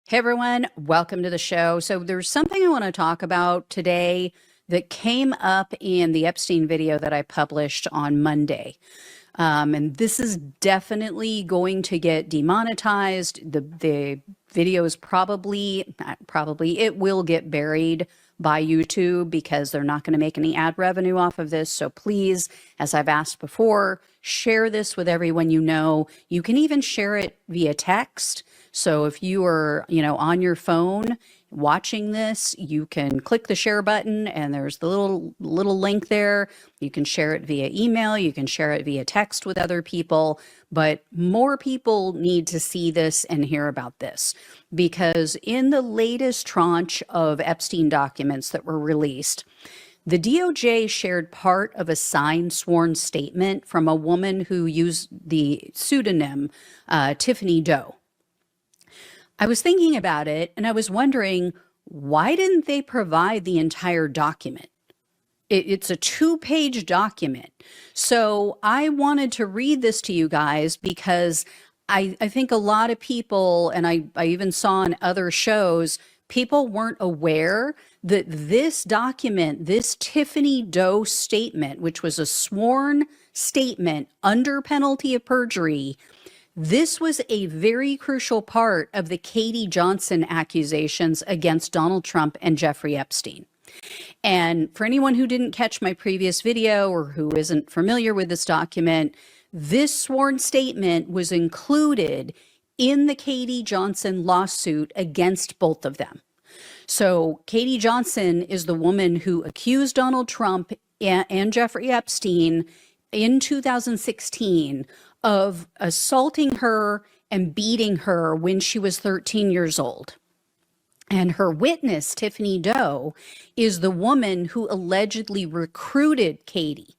Hey everyone, welcome to the show. So there's something I want to talk about today that came up in the Epstein video that I published on Monday. And this is definitely going to get demonetized. The video is it will get buried by YouTube because they're not going to make any ad revenue off of this. So please, as I've asked before, share this with everyone you know. You can even share it via text. So if you are, on your phone watching this, you can click the share button and there's the little link there. You can share it via email, you can share it via text with other people, but more people need to see this and hear about this because in the latest tranche of Epstein documents that were released, the DOJ shared part of a signed sworn statement from a woman who used the pseudonym Tiffany Doe. I was thinking about it and I was wondering, why didn't they provide the entire document? It's a 2-page document. So I wanted to read this to you guys because I think a lot of people, and I even saw on other shows, people weren't aware that this document, this Tiffany Doe statement, which was a sworn statement under penalty of perjury, this was a very crucial part of the Katie Johnson accusations against Donald Trump and Jeffrey Epstein. And for anyone who didn't catch my previous video or who isn't familiar with this document, this sworn statement was included in the Katie Johnson lawsuit against both of them. So Katie Johnson is the woman who accused Donald Trump and Jeffrey Epstein in 2016 of assaulting her and beating her when she was 13 years old. And her witness, Tiffany Doe, is the woman who allegedly recruited Katie.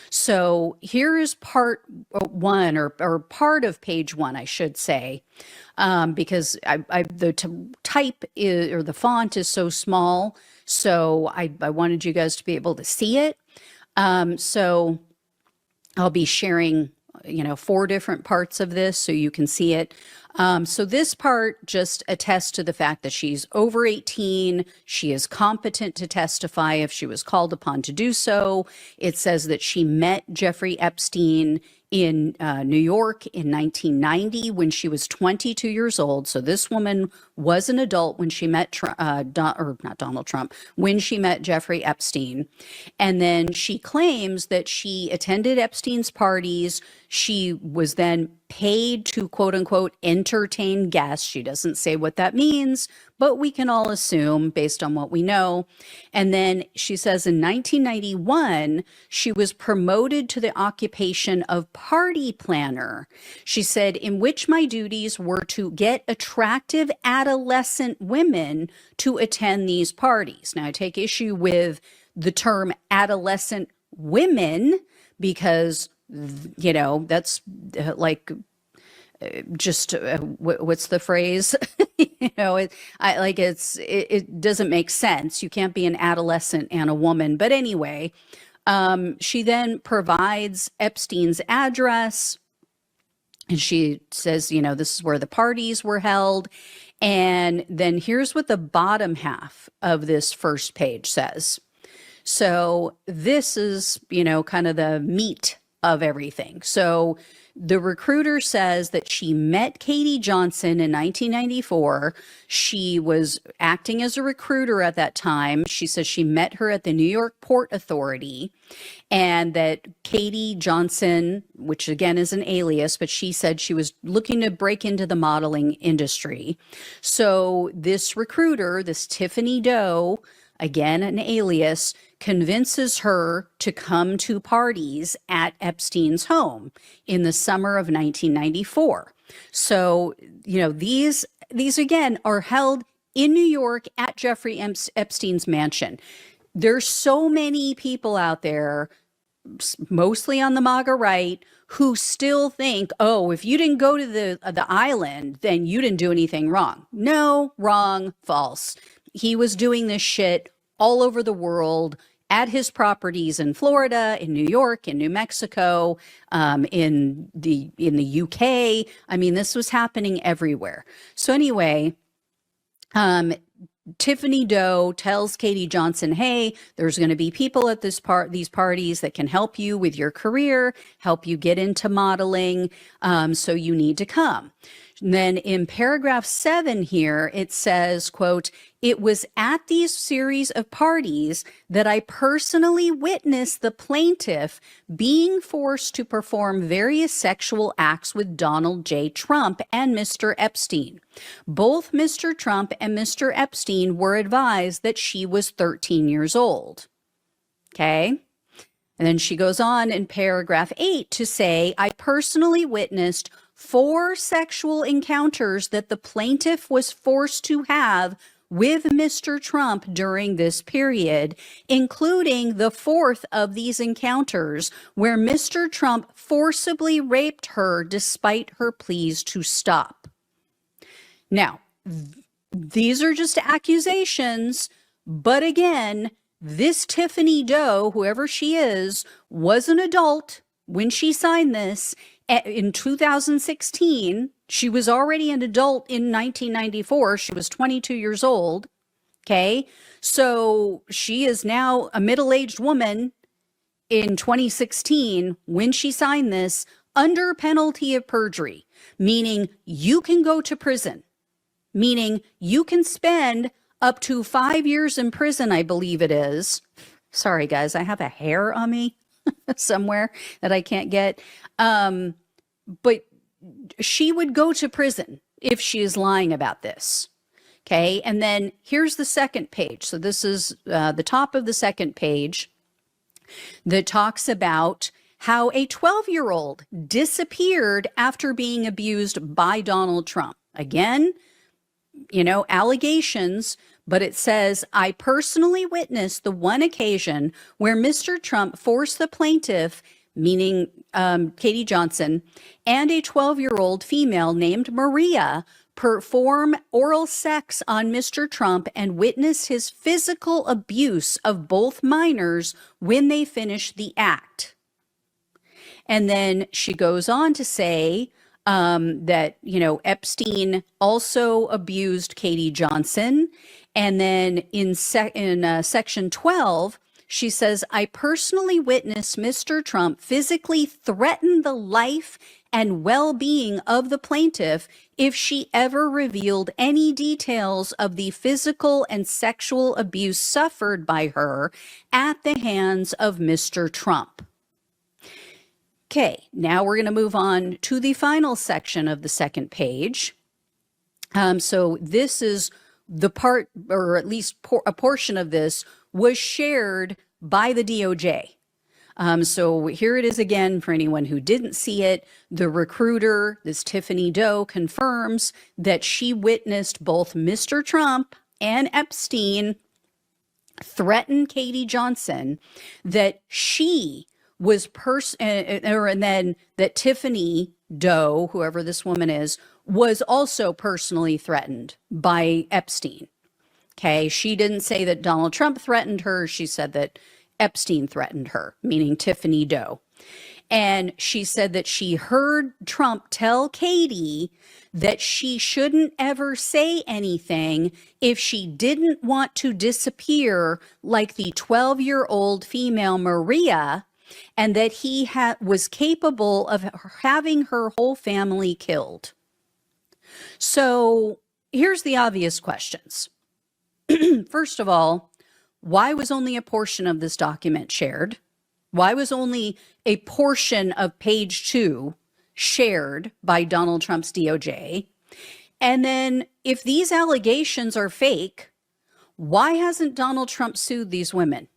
So here is part one, or part of page one, I should say, because the type is, or the font is so small. So I wanted you guys to be able to see it. So I'll be sharing 4 different parts of this so you can see it. So this part just attests to the fact that she's over 18. She is competent to testify if she was called upon to do so. It says that she met Jeffrey Epstein in New York in 1990 when she was 22 years old. So this woman was an adult when she met not Donald Trump, when she met Jeffrey Epstein. And then she claims that she attended Epstein's parties. She was then paid to, quote unquote, entertain guests. She doesn't say what that means, but we can all assume based on what we know. And then she says in 1991, she was promoted to the occupation of party planner. She said, in which my duties were to get attractive adolescent women to attend these parties. Now, I take issue with the term adolescent women because that's like just what's the phrase? It doesn't make sense. You can't be an adolescent and a woman. But anyway, she then provides Epstein's address and she says, this is where the parties were held. And then here's what the bottom half of this first page says. So this is, kind of the meat of everything. So the recruiter says that she met Katie Johnson in 1994. She was acting as a recruiter at that time. She says she met her at the New York Port Authority and that Katie Johnson, which again is an alias, but she said she was looking to break into the modeling industry. So this recruiter, this Tiffany Doe, again an alias, convinces her to come to parties at Epstein's home in the summer of 1994. So, these again are held in New York at Jeffrey Epstein's mansion. There's so many people out there, mostly on the MAGA right, who still think, oh, if you didn't go to the island, then you didn't do anything wrong. No, wrong, false. He was doing this shit all over the world at his properties in Florida, in New York, in New Mexico, in the UK. I mean, this was happening everywhere. So anyway, Um, Tiffany Doe tells Katie Johnson, hey, there's going to be people at these parties that can help you with your career, help you get into modeling. So you need to come. And then in paragraph 7 here, it says, quote, it was at these series of parties that I personally witnessed the plaintiff being forced to perform various sexual acts with Donald J. Trump and Mr. Epstein. Both Mr. Trump and Mr. Epstein were advised that she was 13 years old. Okay. And then she goes on in paragraph 8 to say, I personally witnessed 4 sexual encounters that the plaintiff was forced to have with Mr. Trump during this period, including the 4th of these encounters where Mr. Trump forcibly raped her despite her pleas to stop. Now, these are just accusations, but again, this Tiffany Doe, whoever she is, was an adult when she signed this in 2016. She was already an adult in 1994. She was 22 years old. Okay. So she is now a middle-aged woman in 2016 when she signed this under penalty of perjury, meaning you can go to prison, meaning you can spend up to 5 years in prison, I believe it is. Sorry, guys, I have a hair on me somewhere that I can't get. But she would go to prison if she is lying about this. Okay, and then here's the second page. So this is the top of the second page that talks about how a 12-year-old disappeared after being abused by Donald Trump. Again, allegations, but it says, I personally witnessed the one occasion where Mr. Trump forced the plaintiff, meaning Katie Johnson, and a 12-year-old female named Maria perform oral sex on Mr. Trump and witness his physical abuse of both minors when they finished the act. And then she goes on to say, that, Epstein also abused Katie Johnson. And then in section 12, she says, I personally witnessed Mr. Trump physically threaten the life and well-being of the plaintiff if she ever revealed any details of the physical and sexual abuse suffered by her at the hands of Mr. Trump. Okay, now we're going to move on to the final section of the second page. So this is the part, or at least a portion of this, was shared by the DOJ. So here it is again for anyone who didn't see it. The recruiter, this Tiffany Doe, confirms that she witnessed both Mr. Trump and Epstein threaten Katie Johnson, that she was and then that Tiffany Doe, whoever this woman is, was also personally threatened by Epstein. Okay, she didn't say that Donald Trump threatened her. She said that Epstein threatened her, meaning Tiffany Doe. And she said that she heard Trump tell Katie that she shouldn't ever say anything if she didn't want to disappear like the 12-year-old female Maria, and that he was capable of having her whole family killed. So here's the obvious questions. First of all, why was only a portion of this document shared? Why was only a portion of page 2 shared by Donald Trump's DOJ? And then if these allegations are fake, why hasn't Donald Trump sued these women?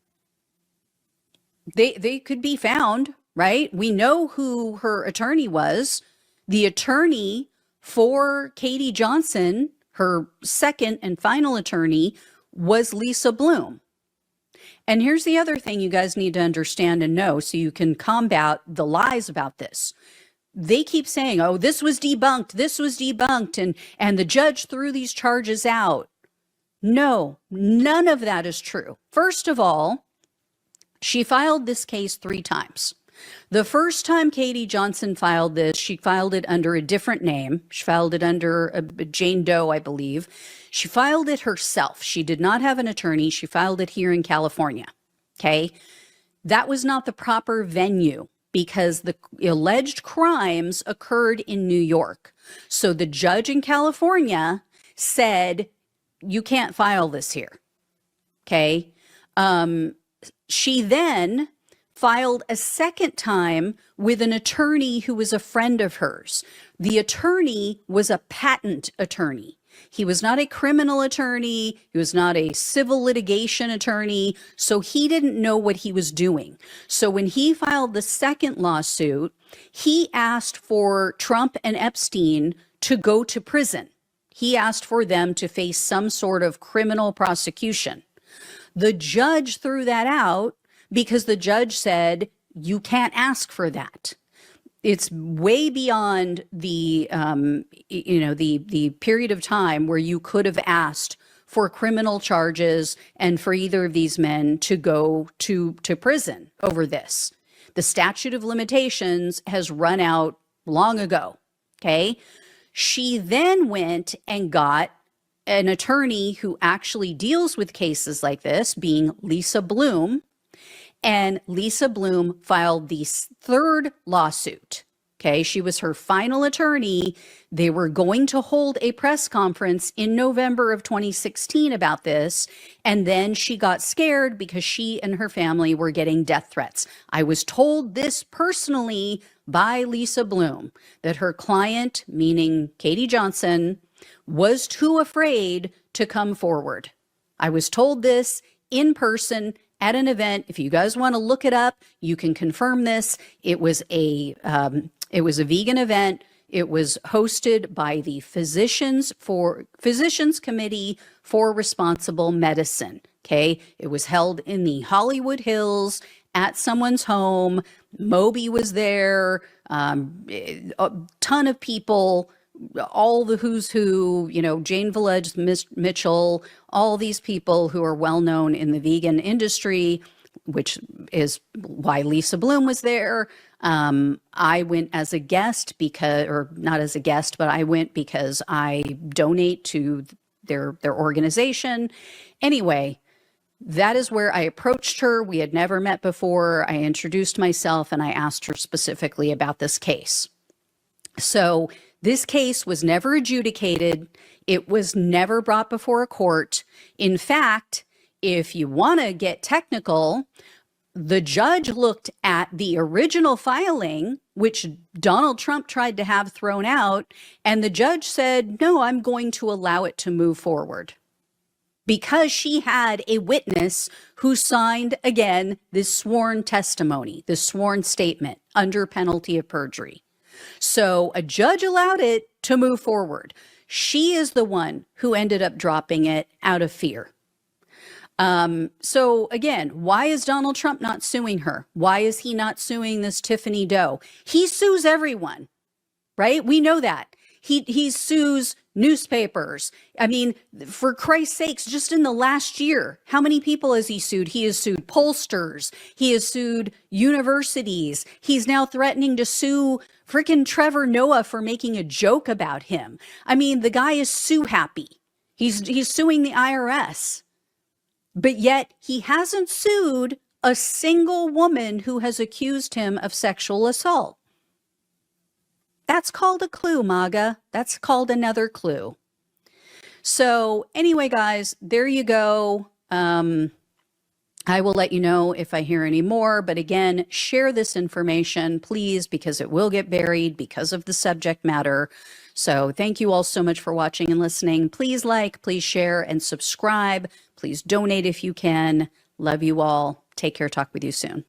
They could be found, right? We know who her attorney was. The attorney for Katie Johnson, her second and final attorney, was Lisa Bloom. And here's the other thing you guys need to understand and know so you can combat the lies about this. They keep saying, oh, this was debunked, and the judge threw these charges out. No, none of that is true. First of all, she filed this case 3 times. The first time Katie Johnson filed this, she filed it under a different name. She filed it under Jane Doe, I believe. She filed it herself. She did not have an attorney. She filed it here in California. Okay. That was not the proper venue because the alleged crimes occurred in New York. So the judge in California said, you can't file this here. Okay. She then filed a second time with an attorney who was a friend of hers. The attorney was a patent attorney. He was not a criminal attorney. He was not a civil litigation attorney. So he didn't know what he was doing. So when he filed the second lawsuit, he asked for Trump and Epstein to go to prison. He asked for them to face some sort of criminal prosecution. The judge threw that out because the judge said, you can't ask for that. It's way beyond the, the period of time where you could have asked for criminal charges and for either of these men to go to prison over this. The statute of limitations has run out long ago, okay? She then went and got an attorney who actually deals with cases like this, being Lisa Bloom, and Lisa Bloom filed the third lawsuit. Okay, she was her final attorney. They were going to hold a press conference in November of 2016 about this, and then she got scared because she and her family were getting death threats. I was told this personally by Lisa Bloom, that her client, meaning Katie Johnson, was too afraid to come forward. I was told this in person at an event. If you guys want to look it up, you can confirm this. It was a vegan event. It was hosted by the Physicians Committee for Responsible Medicine. Okay, it was held in the Hollywood Hills at someone's home. Moby was there. A ton of people. All the who's who, Jane Velez Mitchell, all these people who are well known in the vegan industry, which is why Lisa Bloom was there. I went as a guest or not as a guest, but I went because I donate to their organization. Anyway, that is where I approached her. We had never met before. I introduced myself and I asked her specifically about this case. So this case was never adjudicated. It was never brought before a court. In fact, if you want to get technical, the judge looked at the original filing, which Donald Trump tried to have thrown out, and the judge said, no, I'm going to allow it to move forward. Because she had a witness who signed, again, this sworn testimony, this sworn statement under penalty of perjury. So a judge allowed it to move forward. She is the one who ended up dropping it out of fear. So again, why is Donald Trump not suing her? Why is he not suing this Tiffany Doe? He sues everyone, right? We know that. He sues newspapers. I mean, for Christ's sakes, just in the last year, how many people has he sued? He has sued pollsters. He has sued universities. He's now threatening to sue freaking Trevor Noah for making a joke about him. I mean, the guy is sue happy. He's suing the IRS. But yet he hasn't sued a single woman who has accused him of sexual assault. That's called a clue, MAGA. That's called another clue. So anyway, guys, there you go. I will let you know if I hear any more. But again, share this information, please, because it will get buried because of the subject matter. So thank you all so much for watching and listening. Please like, please share, and subscribe. Please donate if you can. Love you all. Take care. Talk with you soon.